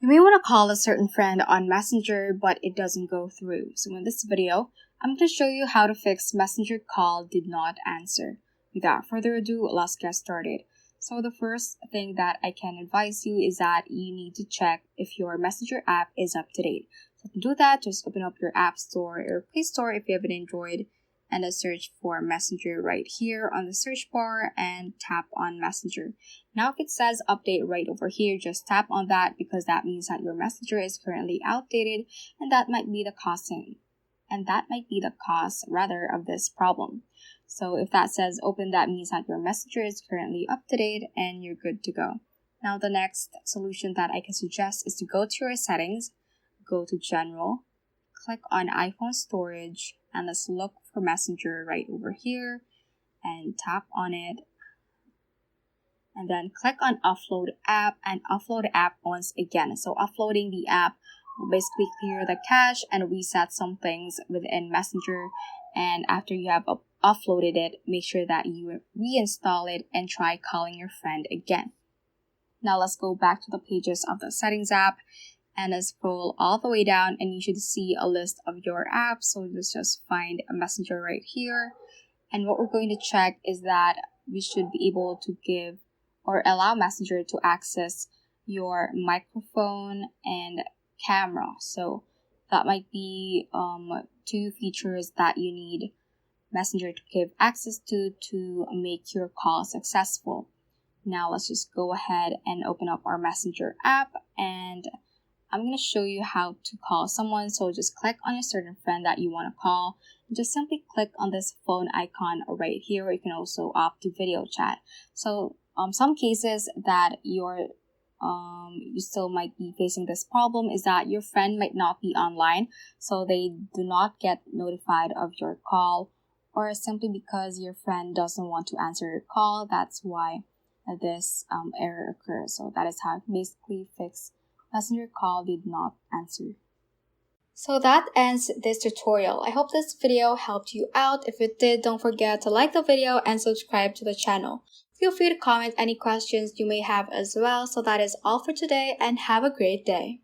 You may want to call a certain friend on Messenger, but it doesn't go through. So in this video, I'm going to show you how to fix Messenger call did not answer. Without further ado, let's get started. So the first thing that I can advise you is that you need to check if your Messenger app is up to date. So to do that, just open up your App Store or Play Store if you have an Android, and search for Messenger right here on the search bar and tap on Messenger. Now if it says update right over here, just tap on that because that means that your Messenger is currently outdated, and that might be the cause of this problem. So if that says open, that means that your Messenger is currently up to date and you're good to go. Now the next solution that I can suggest is to go to your settings, go to General, click on iPhone storage, and let's look for Messenger right over here and tap on it. And then click on Offload App and offload app once again. So offloading the app will basically clear the cache and reset some things within Messenger. And after you have offloaded it, make sure that you reinstall it and try calling your friend again. Now let's go back to the pages of the Settings app and let's scroll all the way down, and you should see a list of your apps. So let's just find a Messenger right here. And what we're going to check is that we should be able to give or allow Messenger to access your microphone and camera. So that might be two features that you need Messenger to give access to make your call successful. Now let's just go ahead and open up our Messenger app, and I'm going to show you how to call someone. So just click on a certain friend that you want to call. Just simply click on this phone icon right here, or you can also opt to video chat. So some cases that you still might be facing this problem is that your friend might not be online, so they do not get notified of your call, or simply because your friend doesn't want to answer your call. That's why this error occurs. So that is how you basically fix Messenger call did not answer. So that ends this tutorial. I hope this video helped you out. If it did, don't forget to like the video and subscribe to the channel. Feel free to comment any questions you may have as well. So that is all for today, and have a great day.